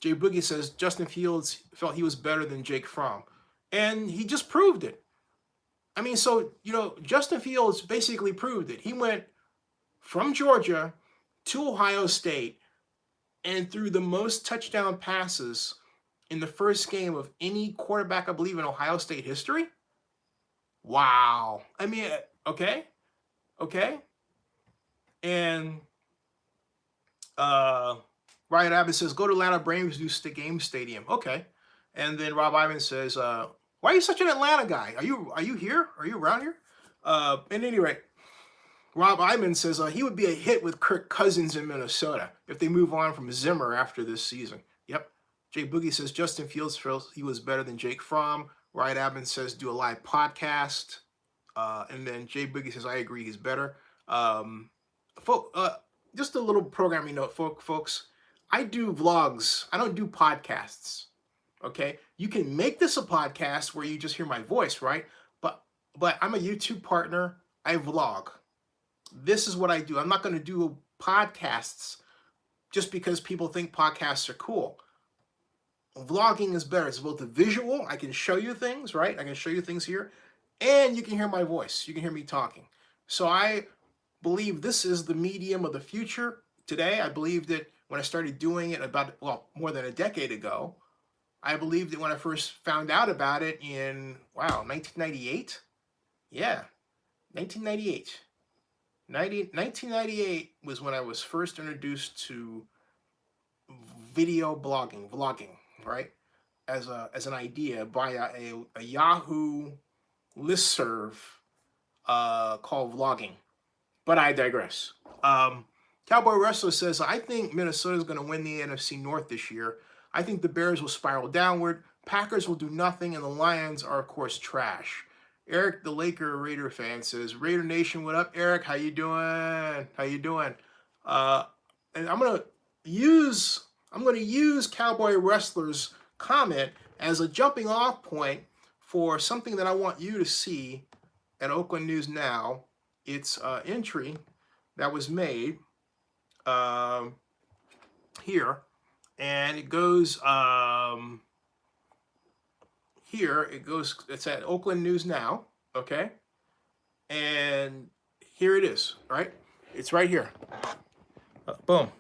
Jay Boogie says Justin Fields felt he was better than Jake Fromm. And he just proved it. I mean, so, Justin Fields basically proved it. He went from Georgia to Ohio State and threw the most touchdown passes in the first game of any quarterback, I believe, in Ohio State history. Wow. I mean, okay. And Ryan Abbott says, go to Atlanta Braves do game stadium. Okay. And then Rob Ivan says, why are you such an Atlanta guy? Are you here? Are you around here? At any rate, Rob Iman says he would be a hit with Kirk Cousins in Minnesota if they move on from Zimmer after this season. Yep. Jay Boogie says Justin Fields feels he was better than Jake Fromm. Ryan Abin says do a live podcast. And then Jay Boogie says I agree he's better. Just a little programming note, folks. I do vlogs. I don't do podcasts. Okay? You can make this a podcast where you just hear my voice, right? But I'm a YouTube partner. I vlog. This is what I do. I'm not going to do podcasts just because people think podcasts are cool. Vlogging is better. It's both a visual. I can show you things, right? I can show you things here. And you can hear my voice. You can hear me talking. So I believe this is the medium of the future today. I believed it when I started doing it more than a decade ago. I believed it when I first found out about it in, 1998? Yeah, 1998. 1998 was when I was first introduced to video vlogging, right? As an idea by a Yahoo listserv called Vlogging. But I digress. Cowboy Wrestler says, I think Minnesota's going to win the NFC North this year. I think the Bears will spiral downward. Packers will do nothing, and the Lions are, of course, trash. Eric, the Raider fan, says, Raider Nation, what up, Eric? How you doing? And I'm gonna use Cowboy Wrestler's comment as a jumping off point for something that I want you to see at Oakland News Now. It's an entry that was made here, and it goes here. It's at Oakland News Now, okay? And here it is, right? It's right here. Boom.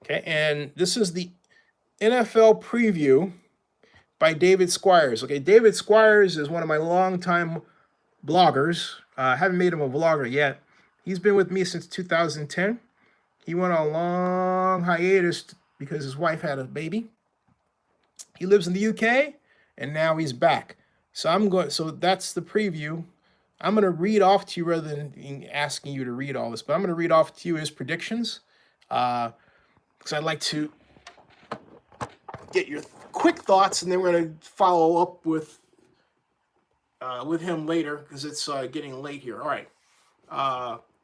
Okay, and this is the NFL preview by David Squires. Okay, David Squires is one of my longtime bloggers. I haven't made him a vlogger yet. He's been with me since 2010. He went on a long hiatus because his wife had a baby. He lives in the UK, and now he's back. So that's the preview. I'm going to read off to you rather than asking you to read all this, but I'm going to read off to you his predictions because I'd like to get your quick thoughts, and then we're going to follow up with him later because it's getting late here. All right.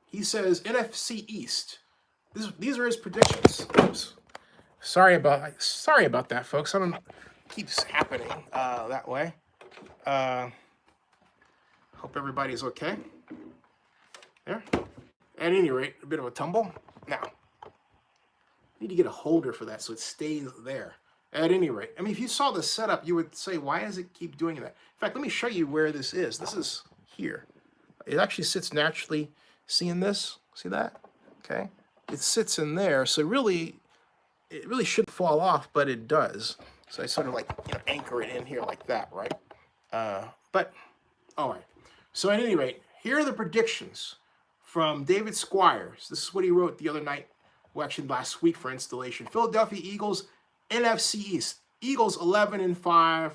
He says NFC East. These are his predictions. Oops. Sorry about that, folks. I don't know. It keeps happening that way. Hope everybody's okay. There. At any rate, a bit of a tumble. Now, I need to get a holder for that so it stays there. At any rate, I mean, if you saw the setup, you would say, why does it keep doing that? In fact, let me show you where this is. This is here. It actually sits naturally. Seeing this? See that? Okay. It sits in there. So it really should fall off, but it does. So I sort of anchor it in here like that, right? But, all right. So at any rate, here are the predictions from David Squires. This is what he wrote the other night, well, actually last week for installation. Philadelphia Eagles, NFC East. Eagles 11-5,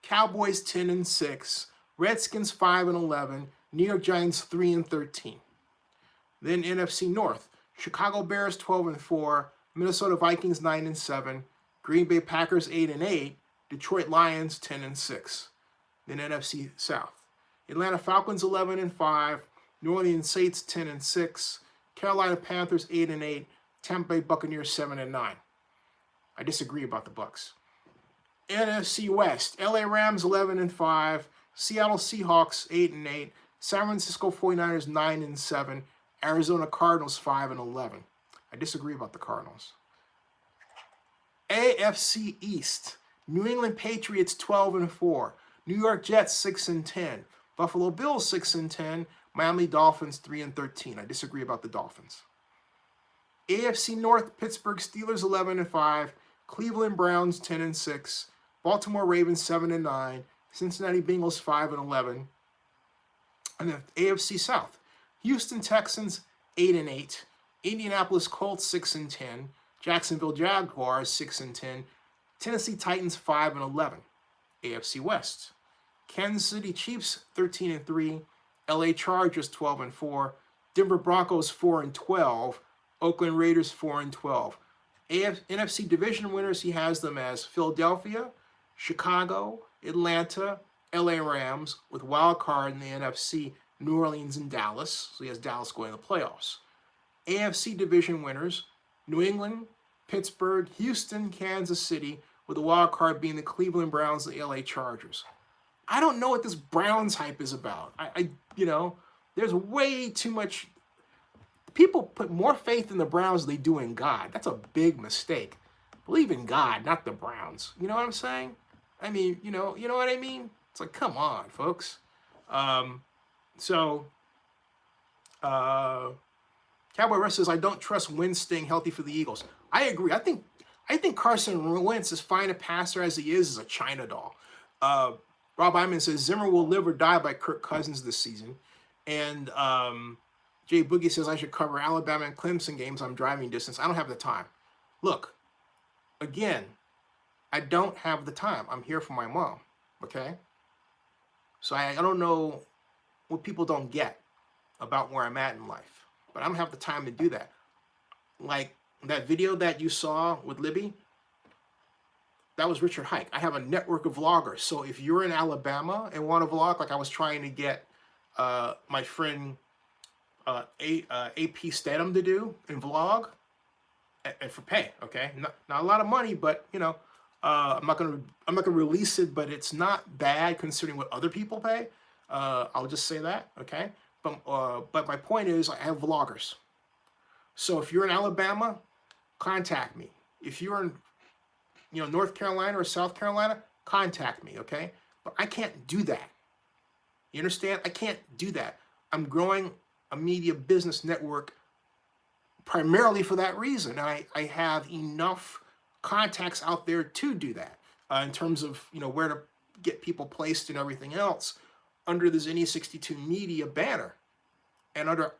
Cowboys 10-6, Redskins 5-11, New York Giants 3-13. Then NFC North, Chicago Bears 12-4, Minnesota Vikings 9-7, Green Bay Packers 8-8, Detroit Lions 10-6. Then NFC South, Atlanta Falcons 11-5, New Orleans Saints 10-6, Carolina Panthers 8-8, Tampa Bay Buccaneers 7-9. I disagree about the Bucs. NFC West, LA Rams 11-5, Seattle Seahawks 8-8, San Francisco 49ers 9-7, Arizona Cardinals 5-11. I disagree about the Cardinals. AFC East, New England Patriots 12-4, New York Jets 6-10, Buffalo Bills 6-10, Miami Dolphins 3-13. I disagree about the Dolphins. AFC North, Pittsburgh Steelers 11-5, Cleveland Browns 10-6, Baltimore Ravens 7-9, Cincinnati Bengals 5-11. And then AFC South, Houston Texans 8-8, Indianapolis Colts 6-10, Jacksonville Jaguars 6-10, Tennessee Titans 5-11. AFC West. Kansas City Chiefs 13-3, LA Chargers 12-4, Denver Broncos 4-12, Oakland Raiders 4-12. NFC division winners, he has them as Philadelphia, Chicago, Atlanta, LA Rams, with wild card in the NFC, New Orleans and Dallas. So he has Dallas going to the playoffs. AFC division winners, New England, Pittsburgh, Houston, Kansas City, with the wild card being the Cleveland Browns and the LA Chargers. I don't know what this Browns hype is about. There's way too much. People put more faith in the Browns than they do in God. That's a big mistake. Believe in God, not the Browns. You know what I'm saying? I mean, you know what I mean? It's like, come on, folks. Cowboy Russ says, I don't trust Wentz staying healthy for the Eagles. I agree. I think Carson Wentz, as fine a passer as he is a China doll. Rob Iman says, Zimmer will live or die by Kirk Cousins this season. And Jay Boogie says, I should cover Alabama and Clemson games on driving distance. I don't have the time. Look, again, I don't have the time. I'm here for my mom, okay? So I don't know what people don't get about where I'm at in life. But I don't have the time to do that. Like that video that you saw with Libby, that was Richard Hike. I have a network of vloggers. So if you're in Alabama and want to vlog, like I was trying to get my friend AP Stedham to do and vlog, and for pay, okay? Not a lot of money, but I'm not gonna release it, but it's not bad considering what other people pay. I'll just say that, okay? But my point is, I have vloggers. So if you're in Alabama, contact me. If you're in North Carolina or South Carolina, contact me, okay? But I can't do that. You understand? I can't do that. I'm growing a media business network primarily for that reason. I have enough contacts out there to do that in terms of where to get people placed and everything else under the Zinni 62 Media banner and under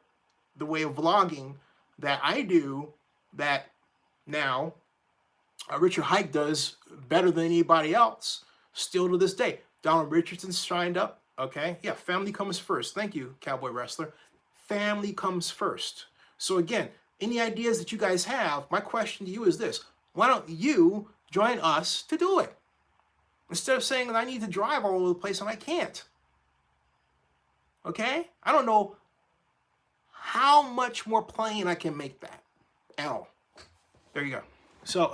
the way of vlogging that I do that now Richard Hike does better than anybody else still to this day. Donald Richardson's signed up, okay? Yeah, family comes first. Thank you, Cowboy Wrestler. Family comes first. So again, any ideas that you guys have, my question to you is this. Why don't you join us to do it? Instead of saying that I need to drive all over the place and I can't. Okay? I don't know how much more plain I can make that at all. There you go. So,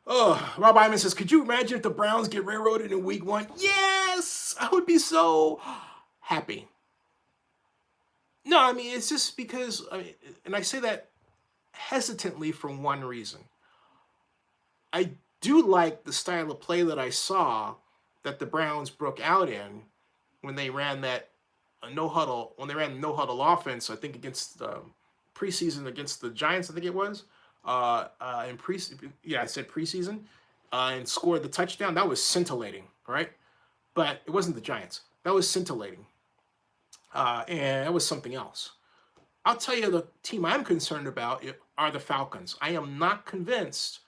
Rob Iman says, could you imagine if the Browns get railroaded in week 1? Yes! I would be so happy. No, I mean, it's just because, and I say that hesitantly for one reason. I do like the style of play that I saw that the Browns broke out in when they ran that no-huddle offense, I think against preseason against the Giants, I think it was. I said preseason, and scored the touchdown. That was scintillating, right? But it wasn't the Giants. That was scintillating. And that was something else. I'll tell you the team I'm concerned about are the Falcons. I am not convinced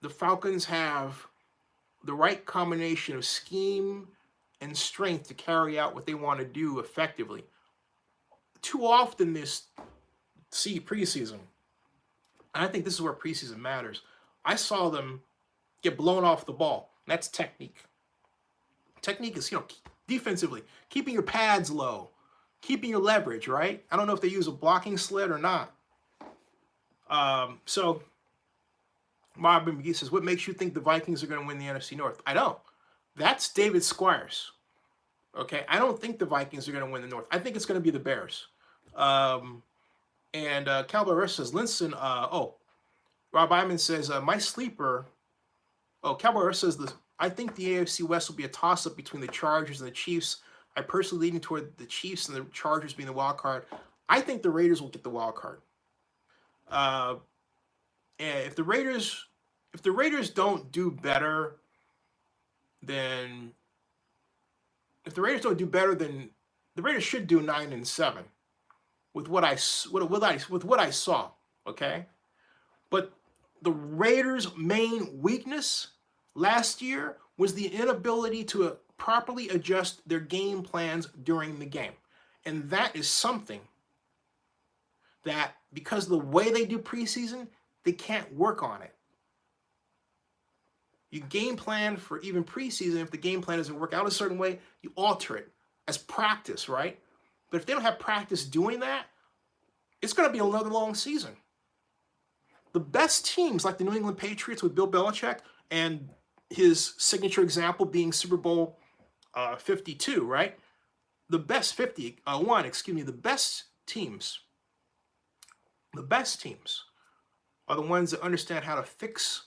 the Falcons have the right combination of scheme and strength to carry out what they want to do effectively. Too often this preseason, and I think this is where preseason matters, I saw them get blown off the ball. That's technique. Technique is, defensively, keeping your pads low, keeping your leverage, right? I don't know if they use a blocking sled or not. So Marvin McGee says, what makes you think the Vikings are going to win the NFC North? I don't. That's David Squires. Okay, I don't think the Vikings are going to win the North. I think it's going to be the Bears. And Cowboy Rush says, Linson, Rob Iman says, my sleeper, Cowboy Rush says, I think the AFC West will be a toss-up between the Chargers and the Chiefs. I personally leaning toward the Chiefs and the Chargers being the wild card. I think the Raiders will get the wild card. And if the Raiders don't do better than the Raiders should do 9-7. with what I saw. Okay, but the Raiders' main weakness last year was the inability to properly adjust their game plans during the game, and that is something that, because of the way they do preseason, they can't work on it. You game plan for even preseason. If the game plan doesn't work out a certain way, you alter it as practice, right? But if they don't have practice doing that, it's going to be another long season. The best teams, like the New England Patriots with Bill Belichick, and his signature example being Super Bowl 52, right? The best 51, excuse me, the best teams are the ones that understand how to fix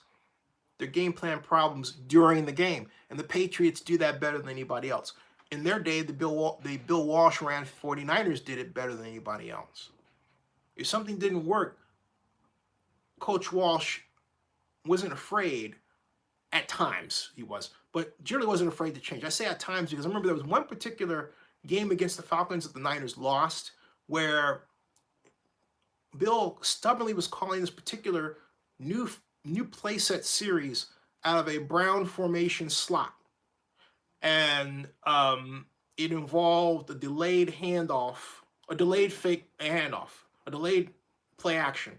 their game plan problems during the game. And the Patriots do that better than anybody else. In their day, the Bill Walsh ran 49ers did it better than anybody else. If something didn't work, Coach Walsh wasn't afraid. At times he was, but generally wasn't afraid to change. I say at times because I remember there was one particular game against the Falcons that the Niners lost where Bill stubbornly was calling this particular new playset series out of a Brown formation slot. And it involved a delayed handoff, a delayed fake handoff, a delayed play action.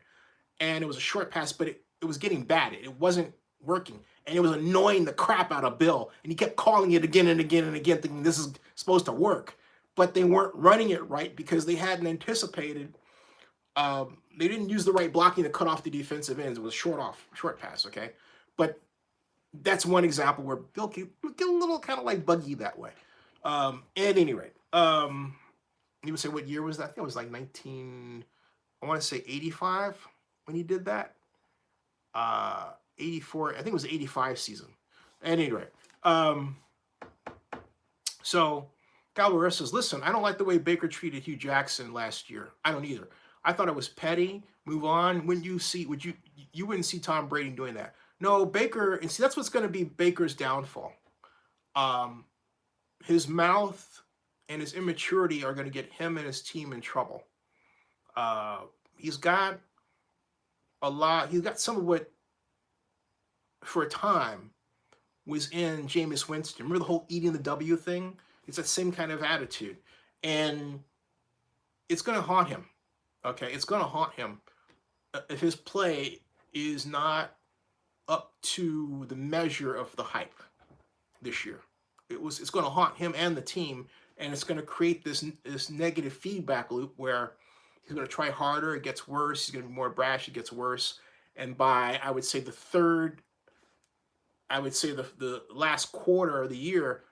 And it was a short pass, but it was getting bad. It wasn't working. And it was annoying the crap out of Bill. And he kept calling it again and again and again, thinking this is supposed to work. But they weren't running it right because they hadn't anticipated. They didn't use the right blocking to cut off the defensive ends. It was short pass, okay? But that's one example where Bill can get a little kind of like buggy that way. At any rate, you would say what year was that? I think it was like 85 when he did that. 84, I think it was the 85 season. At any rate, so Calvert says, listen, I don't like the way Baker treated Hugh Jackson last year. I don't either. I thought it was petty. Move on. You wouldn't see Tom Brady doing that. No, Baker, and see, that's what's going to be Baker's downfall. His mouth and his immaturity are going to get him and his team in trouble. He's got some of what, for a time, was in Jameis Winston. Remember the whole eating the W thing? It's that same kind of attitude. And it's going to haunt him. Okay? It's going to haunt him if his play is not up to the measure of the hype this year. It's going to haunt him and the team, and it's going to create this negative feedback loop where he's going to try harder, it gets worse, he's going to be more brash, it gets worse. And by, I would say, the last quarter of the year,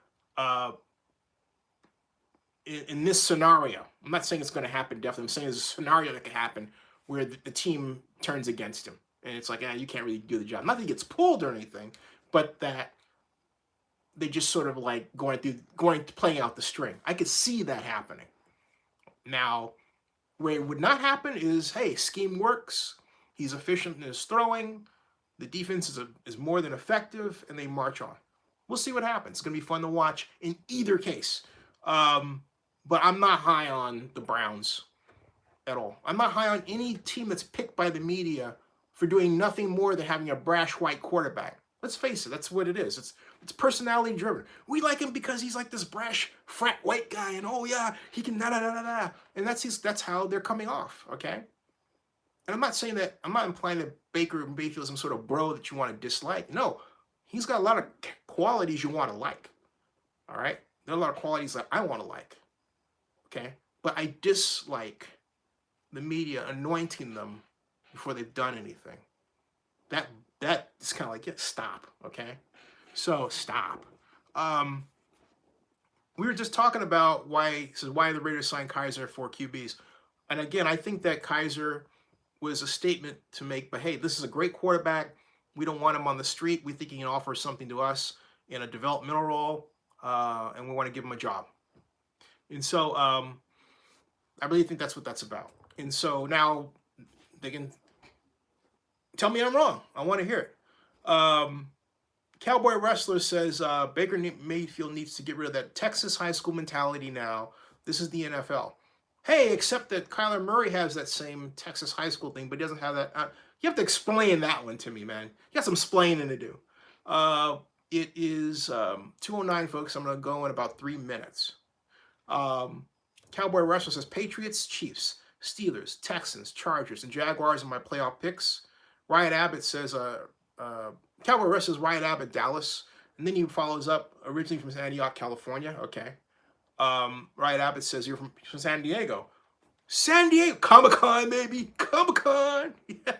in this scenario, I'm not saying it's going to happen definitely, I'm saying there's a scenario that could happen where the team turns against him. And it's like, you can't really do the job. Not that he gets pulled or anything, but that they just sort of like playing out the string. I could see that happening. Now, where it would not happen is, hey, scheme works. He's efficient in his throwing. The defense is more than effective, and they march on. We'll see what happens. It's going to be fun to watch in either case. But I'm not high on the Browns at all. I'm not high on any team that's picked by the media for doing nothing more than having a brash white quarterback. Let's face it, that's what it is. It's personality driven. We like him because he's like this brash frat white guy, and oh yeah, he can da da da da da. And that's how they're coming off, okay? And I'm not implying that Baker Mayfield is some sort of bro that you want to dislike. No, he's got a lot of qualities you want to like. All right? There are a lot of qualities that I want to like. Okay? But I dislike the media anointing them before they've done anything. That is kind of like, stop, okay? So stop. We were just talking about why the Raiders signed Kaiser for QBs. And again, I think that Kaiser was a statement to make, but hey, this is a great quarterback. We don't want him on the street. We think he can offer something to us in a developmental role, and we want to give him a job. And so I really think that's what that's about. And so now they can tell me I'm wrong. I want to hear it. Cowboy Wrestler says Baker Mayfield needs to get rid of that Texas high school mentality now. This is the NFL. Hey, except that Kyler Murray has that same Texas high school thing, but he doesn't have that. You have to explain that one to me, man. You got some explaining to do. It is 2:09, folks. I'm going to go in about 3 minutes. Cowboy Wrestler says Patriots, Chiefs, Steelers, Texans, Chargers, and Jaguars are my playoff picks. Ryan Abbott says Cowboy Wrestler says Ryan Abbott, Dallas. And then he follows up, originally from Antioch, California. Okay. Ryan Abbott says you're from San Diego. San Diego Comic-Con, baby. Comic-Con. Yeah.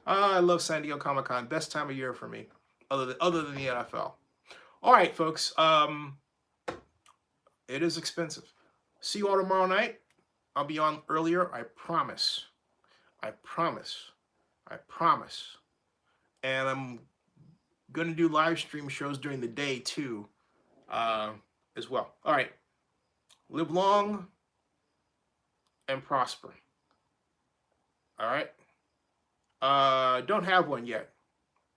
I love San Diego Comic-Con. Best time of year for me, other than the NFL. All right, folks. It is expensive. See you all tomorrow night. I'll be on earlier. I promise. I promise. I promise. And I'm going to do live stream shows during the day too, as well. All right. Live long and prosper. All right. Don't have one yet.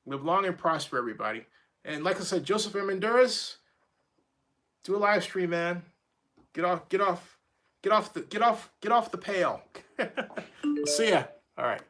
Live long and prosper, everybody. And like I said, Joseph M. Honduras, do a live stream, man. Get off the pail. We'll see ya. All right.